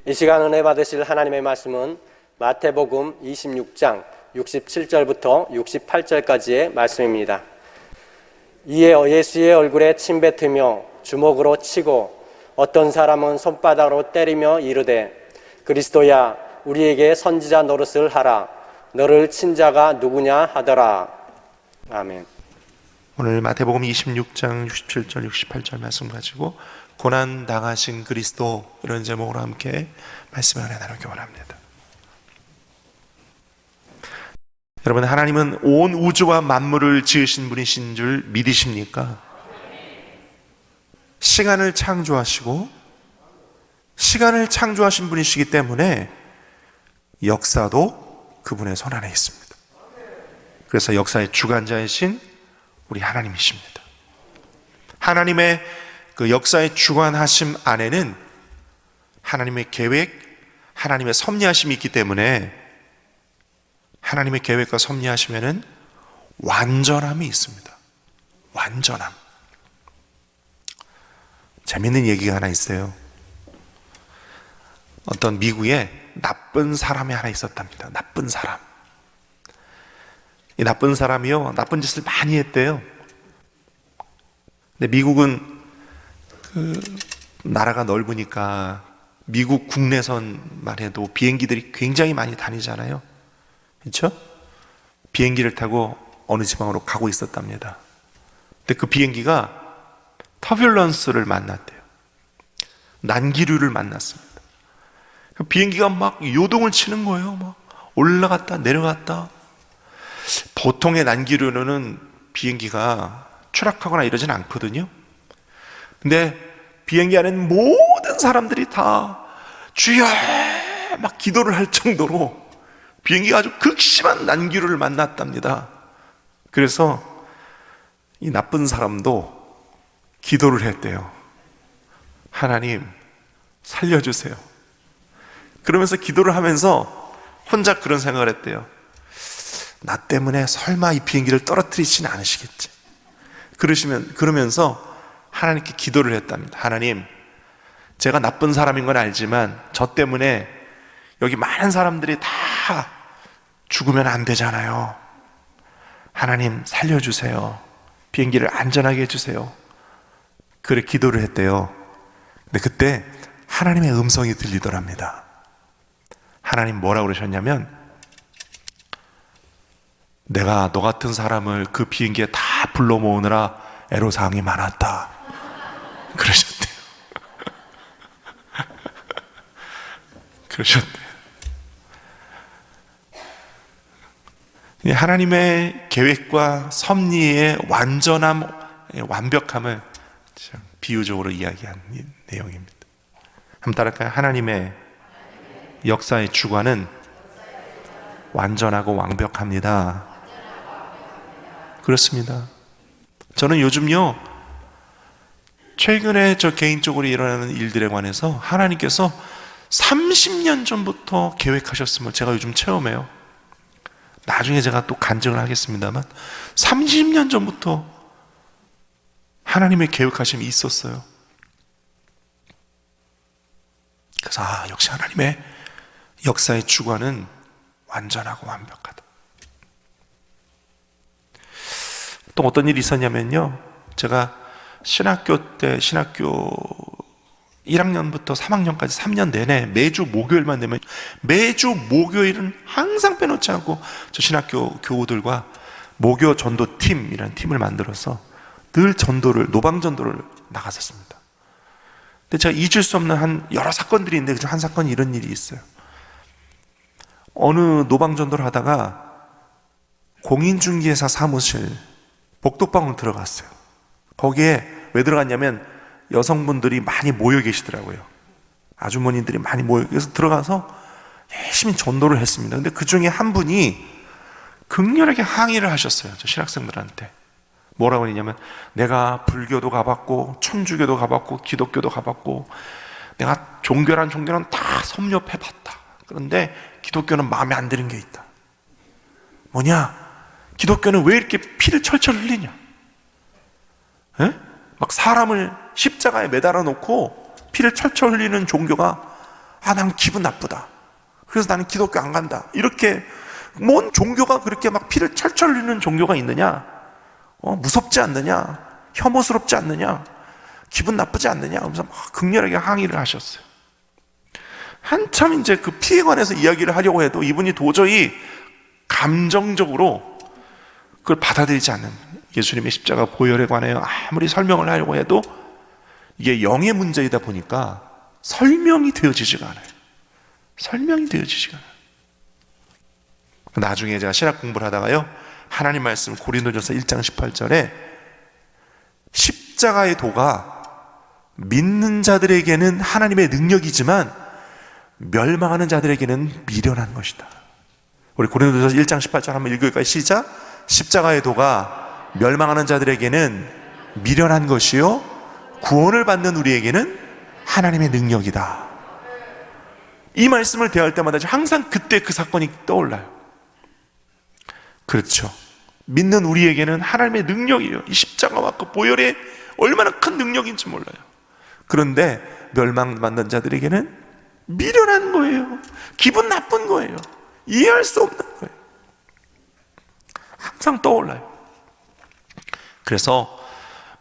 이 시간 은혜 받으실 하나님의 말씀은 마태복음 26장 67절부터 68절까지의 말씀입니다. 이에 예수의 얼굴에 침뱉으며 주먹으로 치고 어떤 사람은 손바닥으로 때리며 이르되 그리스도야 우리에게 선지자 노릇을 하라. 너를 친 자가 누구냐 하더라. 아멘. 오늘 마태복음 26장 67절 68절 말씀 가지고 고난 당하신 그리스도, 이런 제목으로 함께 말씀을 나누기 원합니다. 여러분, 하나님은 온 우주와 만물을 지으신 분이신 줄 믿으십니까? 시간을 창조하시고 시간을 창조하신 분이시기 때문에 역사도 그분의 손 안에 있습니다. 그래서 역사의 주관자이신 우리 하나님이십니다. 하나님의 그 역사의 주관하심 안에는 하나님의 계획, 하나님의 섭리하심이 있기 때문에 하나님의 계획과 섭리하심에는 완전함이 있습니다. 완전함. 재밌는 얘기가 하나 있어요. 어떤 미국에 나쁜 사람이 하나 있었답니다. 나쁜 사람. 이 나쁜 사람이요, 나쁜 짓을 많이 했대요. 근데 미국은 나라가 넓으니까 미국 국내선만 해도 비행기들이 굉장히 많이 다니잖아요. 그렇죠? 비행기를 타고 어느 지방으로 가고 있었답니다. 근데 그 비행기가 터뷸런스를 만났대요. 난기류를 만났습니다. 그 비행기가 막 요동을 치는 거예요. 막 올라갔다 내려갔다. 보통의 난기류는 비행기가 추락하거나 이러진 않거든요. 근데 비행기 안에는 모든 사람들이 다 주여 막 기도를 할 정도로 비행기가 아주 극심한 난기류를 만났답니다. 그래서 이 나쁜 사람도 기도를 했대요. 하나님 살려주세요. 그러면서 기도를 하면서 혼자 그런 생각을 했대요. 나 때문에 설마 이 비행기를 떨어뜨리지는 않으시겠지. 그러면서 하나님께 기도를 했답니다. 하나님, 제가 나쁜 사람인 건 알지만 저 때문에 여기 많은 사람들이 다 죽으면 안 되잖아요. 하나님 살려주세요. 비행기를 안전하게 해주세요. 그래 기도를 했대요. 근데 그때 하나님의 음성이 들리더랍니다. 하나님 뭐라고 그러셨냐면, 내가 너 같은 사람을 그 비행기에 다 불러 모으느라 애로사항이 많았다. 그러셨대요. 그러셨대요. 하나님의 계획과 섭리의 완전함, 완벽함을 비유적으로 이야기한 내용입니다. 한번 따라할까요? 하나님의 역사의 주관은 완전하고 완벽합니다. 그렇습니다. 저는 요즘요, 최근에 저 개인적으로 일어나는 일들에 관해서 하나님께서 30년 전부터 계획하셨음을 제가 요즘 체험해요. 나중에 제가 또 간증을 하겠습니다만 30년 전부터 하나님의 계획하심이 있었어요. 그래서 역시 하나님의 역사의 주관은 완전하고 완벽하다. 또 어떤 일이 있었냐면요, 제가 신학교 1학년부터 3학년까지 3년 내내 매주 목요일만 되면 매주 목요일은 항상 빼놓지 않고 저 신학교 교우들과 목요 전도팀이라는 팀을 만들어서 늘 전도를, 노방 전도를 나갔었습니다. 근데 제가 잊을 수 없는 여러 사건들이 있는데 그중 한 사건이 이런 일이 있어요. 어느 노방 전도를 하다가 공인중개사 사무실 복덕방으로 들어갔어요. 거기에 왜 들어갔냐면 여성분들이 많이 모여 계시더라고요. 아주머니들이 많이 모여 계셔서 들어가서 열심히 전도를 했습니다. 근데 그 중에 한 분이 극렬하게 항의를 하셨어요. 저 신학생들한테. 뭐라고 했냐면, 내가 불교도 가봤고 천주교도 가봤고 기독교도 가봤고 내가 종교는 다 섭렵해봤다. 그런데 기독교는 마음에 안 드는 게 있다. 뭐냐? 기독교는 왜 이렇게 피를 철철 흘리냐? 에? 막 사람을 십자가에 매달아 놓고 피를 철철 흘리는 종교가 나는 기분 나쁘다. 그래서 나는 기독교 안 간다. 이렇게 뭔 종교가 그렇게 막 피를 철철 흘리는 종교가 있느냐? 무섭지 않느냐? 혐오스럽지 않느냐? 기분 나쁘지 않느냐? 하면서 막 극렬하게 항의를 하셨어요. 한참 이제 그 피에 관해서 이야기를 하려고 해도 이분이 도저히 감정적으로 그걸 받아들이지 않는, 예수님의 십자가 보혈에 관하여 아무리 설명을 하려고 해도 이게 영의 문제이다 보니까 설명이 되어지지가 않아요. 설명이 되어지지가 않아요. 나중에 제가 신학 공부를 하다가요, 하나님 말씀 고린도전서 1장 18절에 십자가의 도가 믿는 자들에게는 하나님의 능력이지만 멸망하는 자들에게는 미련한 것이다. 우리 고린도전서 1장 18절 한번 읽을까요? 시작. 십자가의 도가 멸망하는 자들에게는 미련한 것이요 구원을 받는 우리에게는 하나님의 능력이다. 이 말씀을 대할 때마다 항상 그때 그 사건이 떠올라요. 그렇죠. 믿는 우리에게는 하나님의 능력이에요. 이 십자가와 그 보혈의 얼마나 큰 능력인지 몰라요. 그런데 멸망받는 자들에게는 미련한 거예요. 기분 나쁜 거예요. 이해할 수 없는 거예요. 항상 떠올라요. 그래서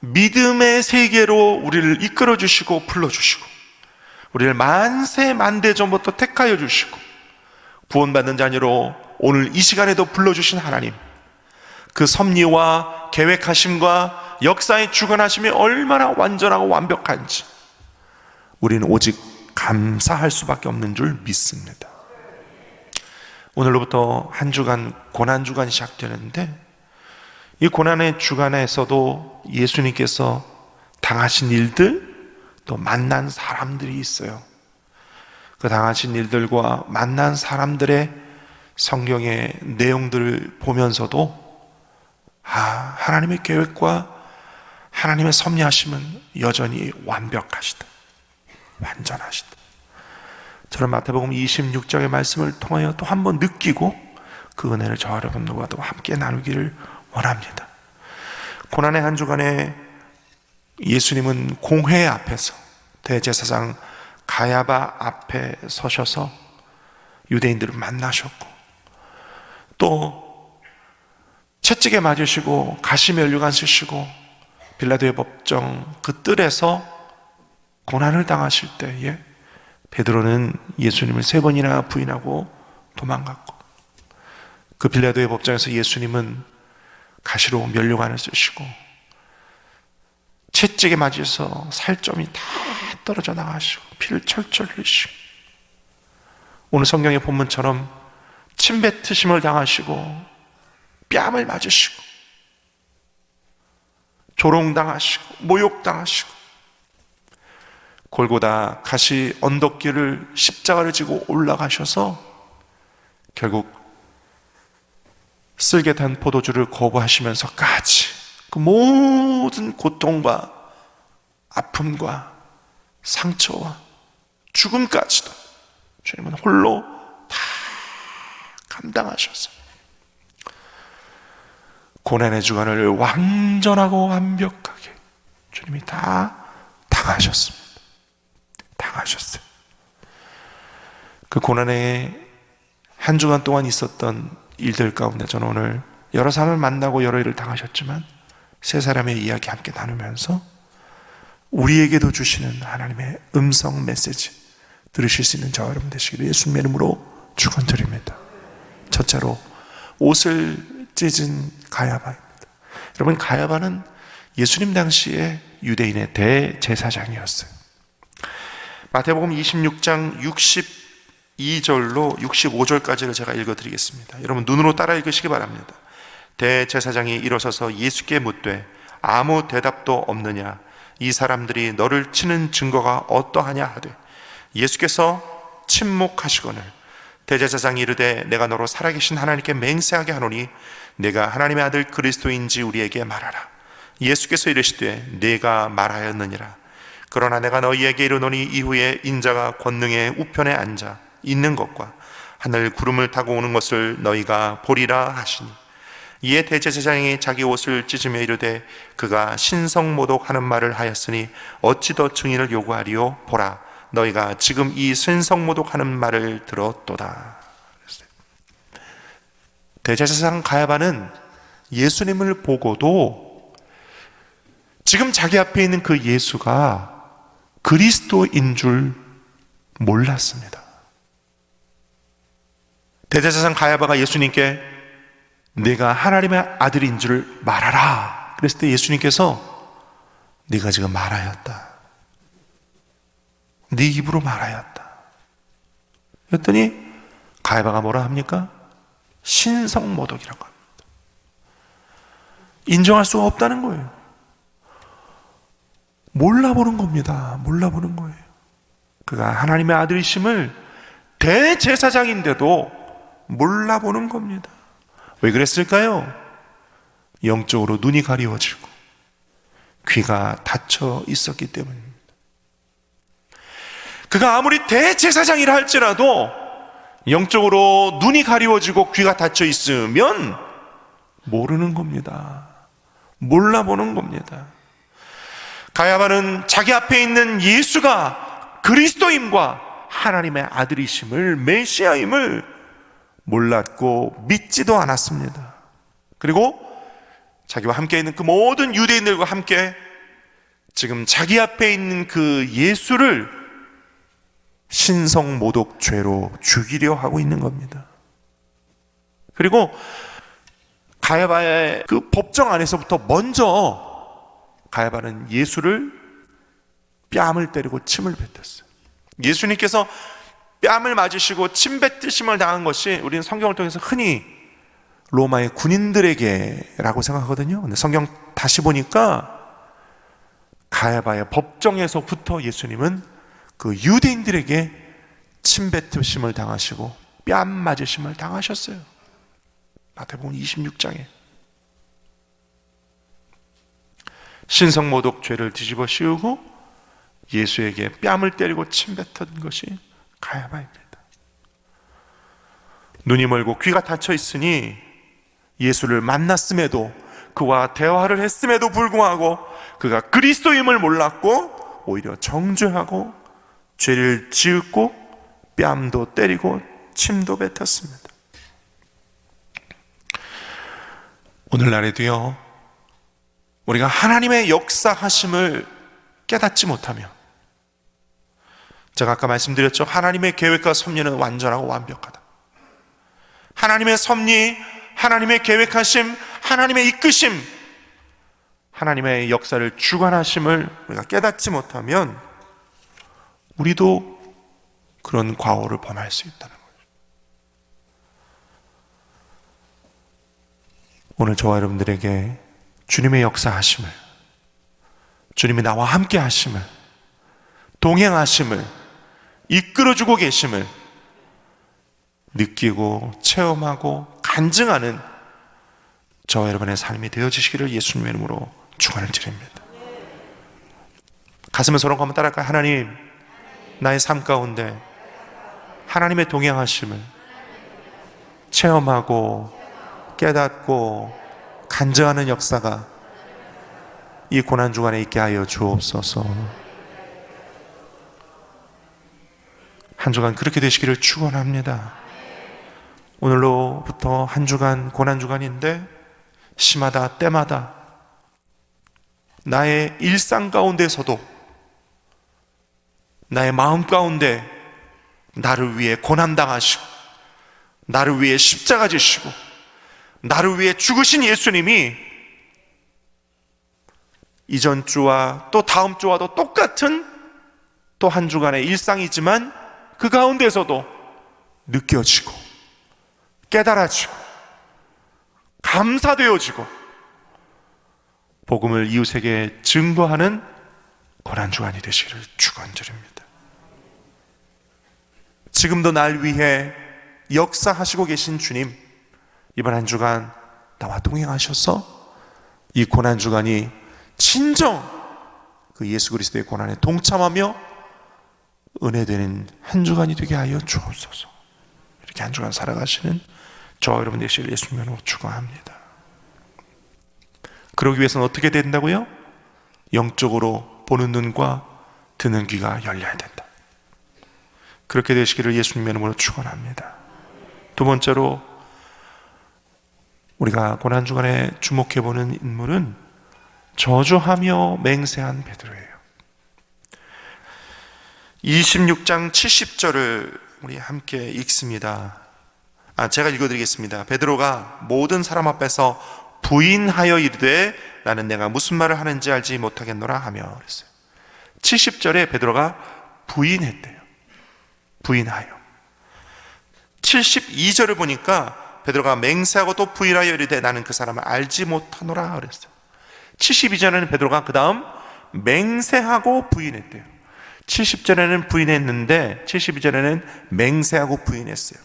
믿음의 세계로 우리를 이끌어 주시고 불러주시고 우리를 만세 만대 전부터 택하여 주시고 구원받는 자녀로 오늘 이 시간에도 불러주신 하나님, 그 섭리와 계획하심과 역사의 주관하심이 얼마나 완전하고 완벽한지 우리는 오직 감사할 수밖에 없는 줄 믿습니다. 오늘로부터 한 주간 고난주간이 시작되는데 이 고난의 주간에서도 예수님께서 당하신 일들, 또 만난 사람들이 있어요. 그 당하신 일들과 만난 사람들의 성경의 내용들을 보면서도 하나님의 계획과 하나님의 섭리하심은 여전히 완벽하시다, 완전하시다. 저는 마태복음 26장의 말씀을 통하여 또 한 번 느끼고 그 은혜를 저 여러분들과도 함께 나누기를 원합니다. 고난의 한 주간에 예수님은 공회 앞에서 대제사장 가야바 앞에 서셔서 유대인들을 만나셨고 또 채찍에 맞으시고 가시면류관 쓰시고 빌라도의 법정 그 뜰에서 고난을 당하실 때에 베드로는 예수님을 3번이나 부인하고 도망갔고 그 빌라도의 법정에서 예수님은 가시로 면류관을 쓰시고 채찍에 맞아서 살점이 다 떨어져 나가시고 피를 철철 흘리시고 오늘 성경의 본문처럼 침뱉으심을 당하시고 뺨을 맞으시고 조롱당하시고 모욕당하시고 골고다 가시 언덕길을 십자가를 지고 올라가셔서 결국 쓸개 탄 포도주를 거부하시면서까지 그 모든 고통과 아픔과 상처와 죽음까지도 주님은 홀로 다 감당하셨어요. 고난의 주간을 완전하고 완벽하게 주님이 다 당하셨습니다. 당하셨어요. 그 고난의 한 주간 동안 있었던 일들 가운데 저는 오늘 여러 사람을 만나고 여러 일을 당하셨지만 세 사람의 이야기 함께 나누면서 우리에게도 주시는 하나님의 음성 메시지 들으실 수 있는 저와 여러분 되시기를 예수님의 이름으로 축원드립니다. 첫째로 옷을 찢은 가야바입니다. 여러분, 가야바는 예수님 당시에 유대인의 대제사장이었어요. 마태복음 26장 62절로 65절까지를 제가 읽어드리겠습니다. 여러분 눈으로 따라 읽으시기 바랍니다. 대제사장이 일어서서 예수께 묻되 아무 대답도 없느냐? 이 사람들이 너를 치는 증거가 어떠하냐 하되 예수께서 침묵하시거늘 대제사장이 이르되 내가 너로 살아계신 하나님께 맹세하게 하노니 내가 하나님의 아들 그리스도인지 우리에게 말하라. 예수께서 이르시되 내가 말하였느니라. 그러나 내가 너희에게 이르노니 이후에 인자가 권능의 우편에 앉아 있는 것과 하늘 구름을 타고 오는 것을 너희가 보리라 하시니 이에 대제사장이 자기 옷을 찢으며 이르되 그가 신성모독하는 말을 하였으니 어찌 더 증인을 요구하리요? 보라, 너희가 지금 이 신성모독하는 말을 들었도다. 대제사장 가야바는 예수님을 보고도 지금 자기 앞에 있는 그 예수가 그리스도인 줄 몰랐습니다. 대제사장 가야바가 예수님께 네가 하나님의 아들인 줄 말하라 그랬을 때 예수님께서 네가 지금 말하였다. 네 입으로 말하였다. 그랬더니 가야바가 뭐라 합니까? 신성모독이라고 합니다. 인정할 수가 없다는 거예요. 몰라보는 겁니다. 몰라보는 거예요. 그가 하나님의 아들이심을 대제사장인데도 몰라보는 겁니다. 왜 그랬을까요? 영적으로 눈이 가리워지고 귀가 닫혀 있었기 때문입니다. 그가 아무리 대제사장이라 할지라도 영적으로 눈이 가리워지고 귀가 닫혀 있으면 모르는 겁니다. 몰라보는 겁니다. 가야바는 자기 앞에 있는 예수가 그리스도임과 하나님의 아들이심을, 메시아임을 몰랐고 믿지도 않았습니다. 그리고 자기와 함께 있는 그 모든 유대인들과 함께 지금 자기 앞에 있는 그 예수를 신성모독죄로 죽이려 하고 있는 겁니다. 그리고 가야바의 그 법정 안에서부터 먼저 가야바는 예수를 뺨을 때리고 침을 뱉었어요. 예수님께서 뺨을 맞으시고 침 뱉으심을 당한 것이 우리는 성경을 통해서 흔히 로마의 군인들에게라고 생각하거든요. 근데 성경 다시 보니까 가야바의 법정에서부터 예수님은 그 유대인들에게 침 뱉으심을 당하시고 뺨 맞으심을 당하셨어요. 마태복음 26장에 신성모독 죄를 뒤집어 씌우고 예수에게 뺨을 때리고 침 뱉은 것이 가야바입니다. 눈이 멀고 귀가 닫혀 있으니 예수를 만났음에도 그와 대화를 했음에도 불구하고 그가 그리스도임을 몰랐고 오히려 정죄하고 죄를 지었고 뺨도 때리고 침도 뱉었습니다. 오늘날에도요, 우리가 하나님의 역사하심을 깨닫지 못하며, 제가 아까 말씀드렸죠. 하나님의 계획과 섭리는 완전하고 완벽하다. 하나님의 섭리, 하나님의 계획하심, 하나님의 이끄심, 하나님의 역사를 주관하심을 우리가 깨닫지 못하면 우리도 그런 과오를 범할 수 있다는 거예요. 오늘 저와 여러분들에게 주님의 역사하심을, 주님이 나와 함께 하심을, 동행하심을, 이끌어주고 계심을 느끼고 체험하고 간증하는 저와 여러분의 삶이 되어지시기를 예수님의 이름으로 축원을 드립니다. 가슴을 서로 한번 따라할까요? 하나님, 나의 삶 가운데 하나님의 동행하심을 체험하고 깨닫고 간증하는 역사가 이 고난주간에 있게 하여 주옵소서. 한 주간 그렇게 되시기를 축원합니다. 오늘로부터 한 주간 고난주간인데 시마다 때마다 나의 일상 가운데서도 나의 마음 가운데 나를 위해 고난당하시고 나를 위해 십자가 지시고 나를 위해 죽으신 예수님이 이전 주와 또 다음 주와도 똑같은 또 한 주간의 일상이지만 그 가운데서도 느껴지고 깨달아지고 감사되어지고 복음을 이웃에게 증거하는 고난주간이 되시기를 축원드립니다. 지금도 날 위해 역사하시고 계신 주님, 이번 한 주간 나와 동행하셔서 이 고난주간이 진정 그 예수 그리스도의 고난에 동참하며 은혜되는 한 주간이 되게 하여 주옵소서. 이렇게 한 주간 살아가시는 저와 여러분 되시기를 예수님으로 축원합니다. 그러기 위해서는 어떻게 된다고요? 영적으로 보는 눈과 듣는 귀가 열려야 된다. 그렇게 되시기를 예수님의 이름으로 축원합니다. 두 번째로 우리가 고난주간에 주목해보는 인물은 저주하며 맹세한 베드로예요. 26장 70절을 우리 함께 읽습니다. 제가 읽어드리겠습니다. 베드로가 모든 사람 앞에서 부인하여 이르되 나는 내가 무슨 말을 하는지 알지 못하겠노라 하며 그랬어요. 70절에 베드로가 부인했대요. 부인하여. 72절을 보니까 베드로가 맹세하고 또 부인하여 이르되 나는 그 사람을 알지 못하노라 그랬어요. 72절에는 베드로가 그 다음 맹세하고 부인했대요. 70절에는 부인했는데 72절에는 맹세하고 부인했어요.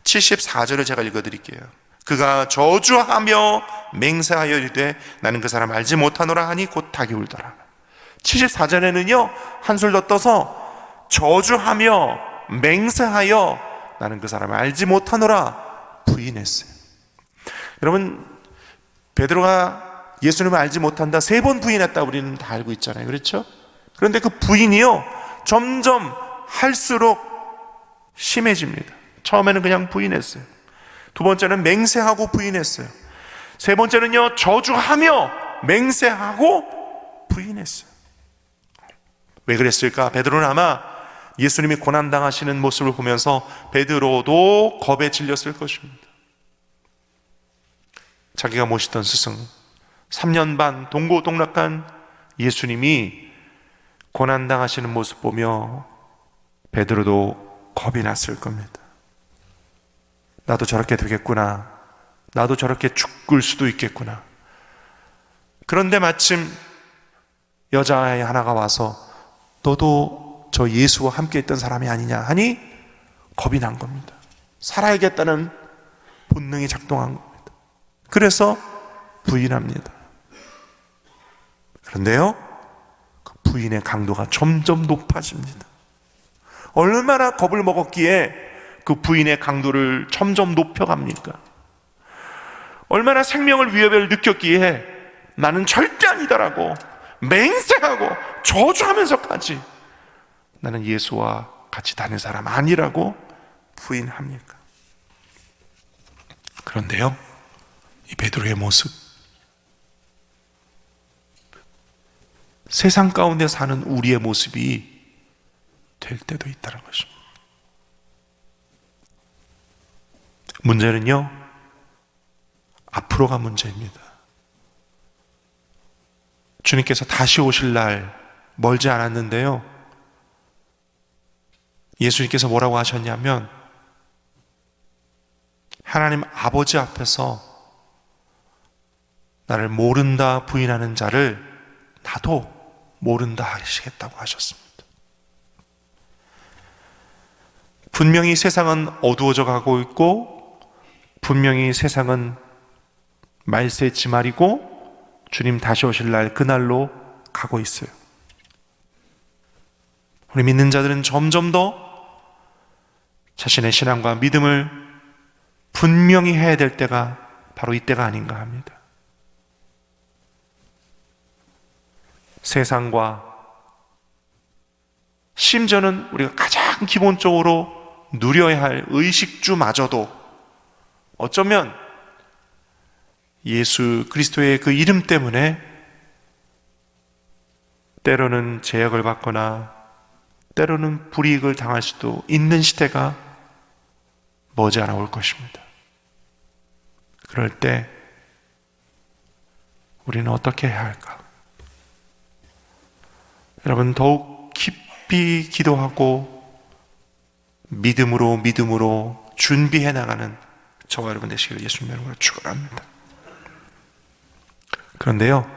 74절을 제가 읽어드릴게요. 그가 저주하며 맹세하여 이르되 나는 그 사람 알지 못하노라 하니 곧 닭이 울더라. 74절에는요 한술 더 떠서 저주하며 맹세하여 나는 그 사람을 알지 못하노라 부인했어요. 여러분, 베드로가 예수님을 알지 못한다 3번 부인했다 우리는 다 알고 있잖아요. 그렇죠? 그런데 그 부인이요 점점 할수록 심해집니다. 처음에는 그냥 부인했어요. 두 번째는 맹세하고 부인했어요. 세 번째는요 저주하며 맹세하고 부인했어요. 왜 그랬을까? 베드로는 아마 예수님이 고난당하시는 모습을 보면서 베드로도 겁에 질렸을 것입니다. 자기가 모시던 스승 3년 반 동고동락한 예수님이 고난당하시는 모습 보며 베드로도 겁이 났을 겁니다. 나도 저렇게 되겠구나. 나도 저렇게 죽을 수도 있겠구나. 그런데 마침 여자아이 하나가 와서 너도 저 예수와 함께 있던 사람이 아니냐 하니 겁이 난 겁니다. 살아야겠다는 본능이 작동한 겁니다. 그래서 부인합니다. 그런데요 그 부인의 강도가 점점 높아집니다. 얼마나 겁을 먹었기에 그 부인의 강도를 점점 높여갑니까? 얼마나 생명을 위협을 느꼈기에 나는 절대 아니다라고 맹세하고 저주하면서까지 나는 예수와 같이 다닌 사람 아니라고 부인합니까? 그런데요 이 베드로의 모습, 세상 가운데 사는 우리의 모습이 될 때도 있다는 것입니다. 문제는요 앞으로가 문제입니다. 주님께서 다시 오실 날 멀지 않았는데요 예수님께서 뭐라고 하셨냐면 하나님 아버지 앞에서 나를 모른다 부인하는 자를 나도 모른다 하시겠다고 하셨습니다. 분명히 세상은 어두워져 가고 있고 분명히 세상은 말세 지말이고 주님 다시 오실 날 그날로 가고 있어요. 우리 믿는 자들은 점점 더 자신의 신앙과 믿음을 분명히 해야 될 때가 바로 이때가 아닌가 합니다. 세상과 심지어는 우리가 가장 기본적으로 누려야 할 의식주마저도 어쩌면 예수 그리스도의 그 이름 때문에 때로는 제약을 받거나 때로는 불이익을 당할 수도 있는 시대가 머지않아 올 것입니다. 그럴 때 우리는 어떻게 해야 할까? 여러분, 더욱 깊이 기도하고 믿음으로 준비해 나가는 저와 여러분 되시기를 예수님의 이름으로 축원합니다. 그런데요,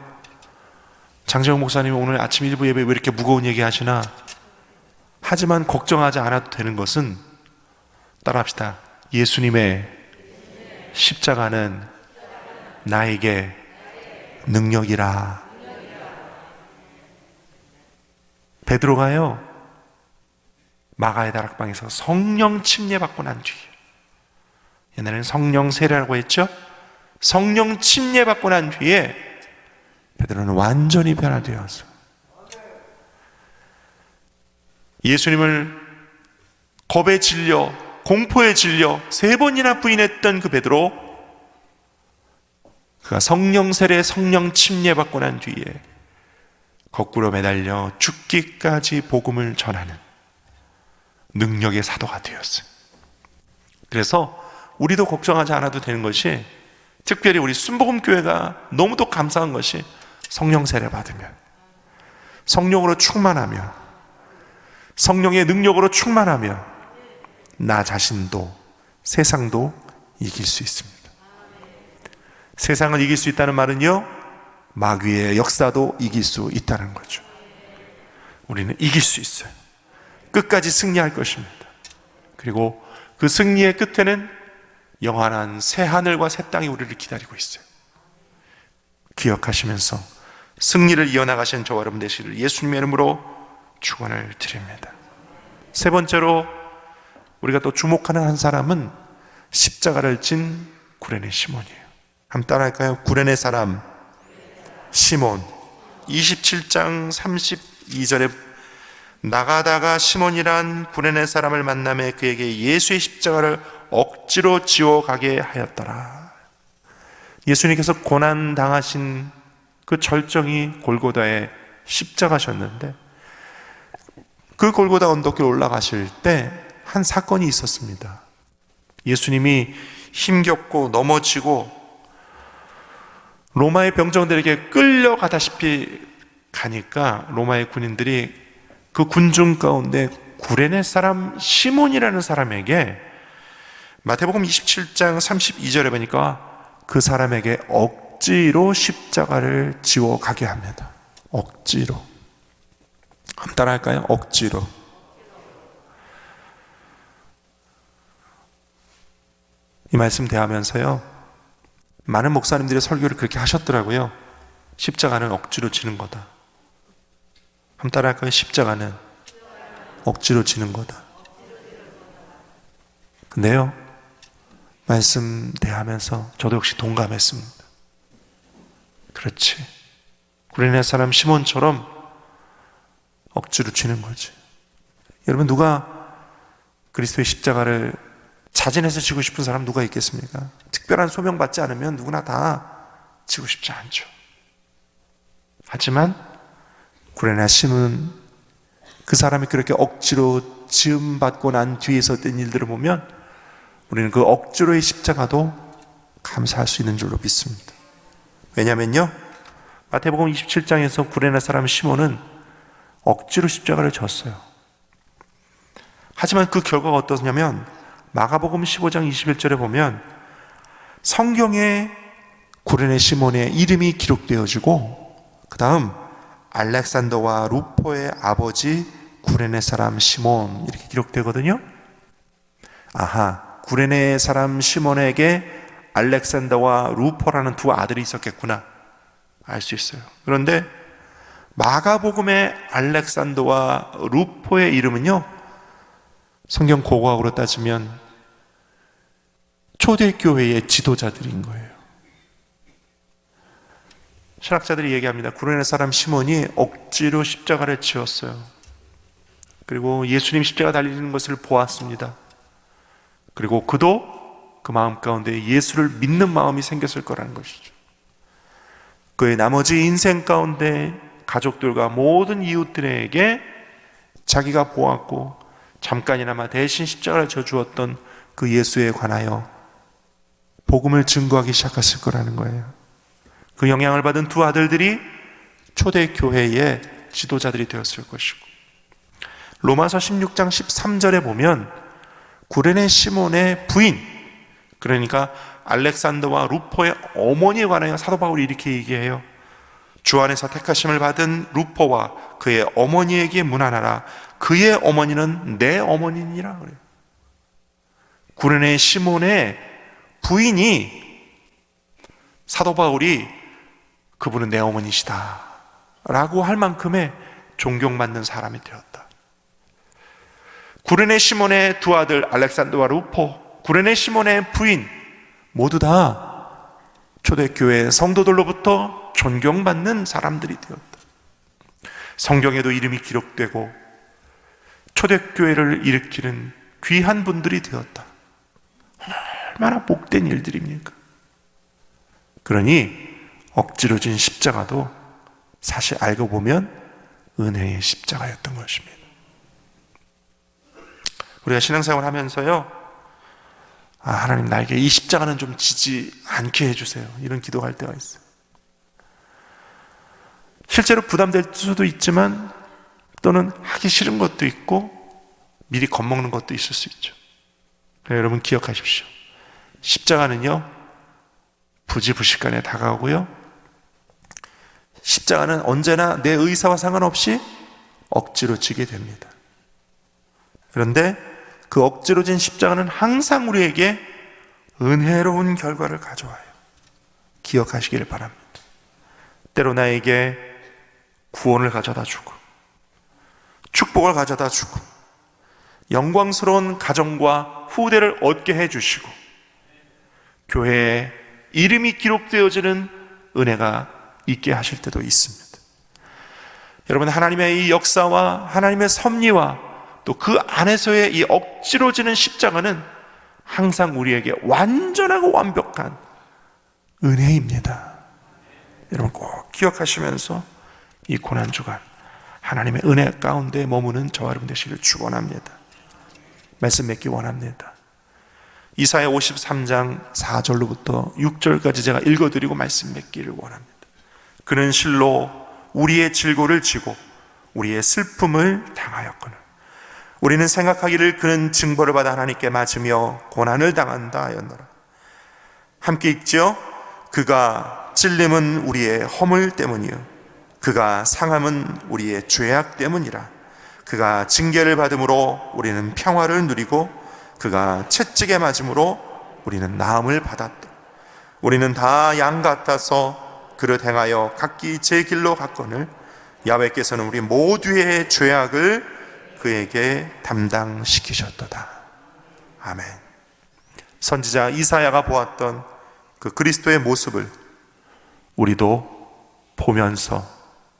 장재영 목사님이 오늘 아침 일부 예배에 왜 이렇게 무거운 얘기 하시나? 하지만 걱정하지 않아도 되는 것은 따라합시다. 예수님의 십자가는 나에게 능력이라. 베드로가요 마가의 다락방에서 성령 침례받고 난 뒤에, 옛날에는 성령 세례라고 했죠. 성령 침례받고 난 뒤에 베드로는 완전히 변화되었어요. 예수님을 겁에 질려, 공포에 질려 3번이나 부인했던 그 베드로, 그가 성령 세례, 성령 침례받고 난 뒤에 거꾸로 매달려 죽기까지 복음을 전하는 능력의 사도가 되었어요. 그래서 우리도 걱정하지 않아도 되는 것이, 특별히 우리 순복음교회가 너무도 감사한 것이, 성령 세례 받으면, 성령으로 충만하면, 성령의 능력으로 충만하면 나 자신도 세상도 이길 수 있습니다. 세상을 이길 수 있다는 말은요, 마귀의 역사도 이길 수 있다는 거죠. 우리는 이길 수 있어요. 끝까지 승리할 것입니다. 그리고 그 승리의 끝에는 영원한 새 하늘과 새 땅이 우리를 기다리고 있어요. 기억하시면서 승리를 이어나가신 저와 여러분 되시기를 예수님의 이름으로 축원을 드립니다. 세 번째로 우리가 또 주목하는 한 사람은 십자가를 진 구레네 시몬이에요. 한번 따라할까요? 구레네 사람 시몬. 27장 32절에 나가다가 시몬이란 구레네 사람을 만나매 그에게 예수의 십자가를 억지로 지워가게 하였더라. 예수님께서 고난 당하신 그 절정이 골고다의 십자가셨는데, 그 골고다 언덕길 올라가실 때 한 사건이 있었습니다. 예수님이 힘겹고 넘어지고 로마의 병정들에게 끌려가다시피 가니까 로마의 군인들이 그 군중 가운데 구레네 사람 시몬이라는 사람에게, 마태복음 27장 32절에 보니까 그 사람에게 억지로 십자가를 지워 가게 합니다. 억지로. 한번 따라할까요? 억지로. 이 말씀 대하면서요, 많은 목사님들이 설교를 그렇게 하셨더라고요. 십자가는 억지로 지는 거다. 한번 따라할까요? 십자가는 억지로 지는 거다. 근데요, 말씀 대하면서 저도 역시 동감했습니다. 그렇지. 구레네 사람 시몬처럼 억지로 지는 거지. 여러분, 누가 그리스도의 십자가를 자진해서 지고 싶은 사람 누가 있겠습니까? 특별한 소명받지 않으면 누구나 다 지고 싶지 않죠. 하지만 구레네 시몬은 그 사람이 그렇게 억지로 지음받고 난 뒤에서 된 일들을 보면 우리는 그 억지로의 십자가도 감사할 수 있는 줄로 믿습니다. 왜냐면요, 마태복음 27장에서 구레네 사람 시몬은 억지로 십자가를 졌어요. 하지만 그 결과가 어떠냐면, 마가복음 15장 21절에 보면 성경에 구레네 시몬의 이름이 기록되어지고, 그 다음 알렉산더와 루포의 아버지 구레네 사람 시몬 이렇게 기록되거든요. 아하, 구레네 사람 시몬에게 알렉산더와 루포라는 두 아들이 있었겠구나 알 수 있어요. 그런데 마가복음의 알렉산더와 루포의 이름은요, 성경 고고학으로 따지면 초대교회의 지도자들인 거예요. 신학자들이 얘기합니다. 구레네 사람 시몬이 억지로 십자가를 지었어요. 그리고 예수님 십자가 달리는 것을 보았습니다. 그리고 그도 그 마음 가운데 예수를 믿는 마음이 생겼을 거라는 것이죠. 그의 나머지 인생 가운데 가족들과 모든 이웃들에게 자기가 보았고 잠깐이나마 대신 십자가를 져주었던 그 예수에 관하여 복음을 증거하기 시작했을 거라는 거예요. 그 영향을 받은 두 아들들이 초대교회의 지도자들이 되었을 것이고, 로마서 16장 13절에 보면 구레네 시몬의 부인, 그러니까 알렉산더와 루포의 어머니에 관하여 사도 바울이 이렇게 얘기해요. 주 안에서 택하심을 받은 루포와 그의 어머니에게 문안하라. 그의 어머니는 내 어머니니라 그래요. 구레네 시몬의 부인이 사도 바울이 그분은 내 어머니시다 라고 할 만큼의 존경받는 사람이 되었다. 구레네 시몬의 두 아들 알렉산더와 루포, 구레네 시몬의 부인 모두 다 초대교회 성도들로부터 존경받는 사람들이 되었다. 성경에도 이름이 기록되고 초대교회를 일으키는 귀한 분들이 되었다. 얼마나 복된 일들입니까? 그러니 억지로 진 십자가도 사실 알고 보면 은혜의 십자가였던 것입니다. 우리가 신앙생활 하면서요, 하나님 나에게 이 십자가는 좀 지지 않게 해주세요, 이런 기도할 때가 있어요. 실제로 부담될 수도 있지만 또는 하기 싫은 것도 있고 미리 겁먹는 것도 있을 수 있죠. 여러분 기억하십시오. 십자가는요, 부지부식간에 다가오고요, 십자가는 언제나 내 의사와 상관없이 억지로 지게 됩니다. 그런데 그 억지로 진 십자가는 항상 우리에게 은혜로운 결과를 가져와요. 기억하시기를 바랍니다. 때로 나에게 구원을 가져다 주고 축복을 가져다 주고 영광스러운 가정과 후대를 얻게 해주시고 교회에 이름이 기록되어지는 은혜가 있게 하실 때도 있습니다. 여러분, 하나님의 이 역사와 하나님의 섭리와 또 그 안에서의 이 억지로 지는 십자가는 항상 우리에게 완전하고 완벽한 은혜입니다. 여러분 꼭 기억하시면서 이 고난주간 하나님의 은혜 가운데 머무는 저와 여러분 되시기를 축원합니다. 말씀 맺기 원합니다. 이사야 53장 4절로부터 6절까지 제가 읽어드리고 말씀 맺기를 원합니다. 그는 실로 우리의 질고를 지고 우리의 슬픔을 당하였거늘 우리는 생각하기를 그는 징벌을 받아 하나님께 맞으며 고난을 당한다 하였노라. 함께 읽지요. 그가 찔림은 우리의 허물 때문이요 그가 상함은 우리의 죄악 때문이라. 그가 징계를 받음으로 우리는 평화를 누리고 그가 채찍에 맞음으로 우리는 나음을 받았다. 우리는 다 양 같아서 그릇 행하여 각기 제 길로 갔거늘 야훼께서는 우리 모두의 죄악을 그에게 담당시키셨도다. 아멘. 선지자 이사야가 보았던 그 그리스도의 모습을 우리도 보면서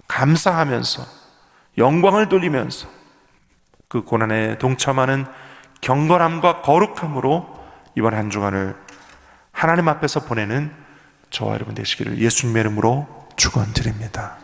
감사하면서 영광을 돌리면서 그 고난에 동참하는 경건함과 거룩함으로 이번 한 주간을 하나님 앞에서 보내는 저와 여러분 되시기를 예수님의 이름으로 축원드립니다.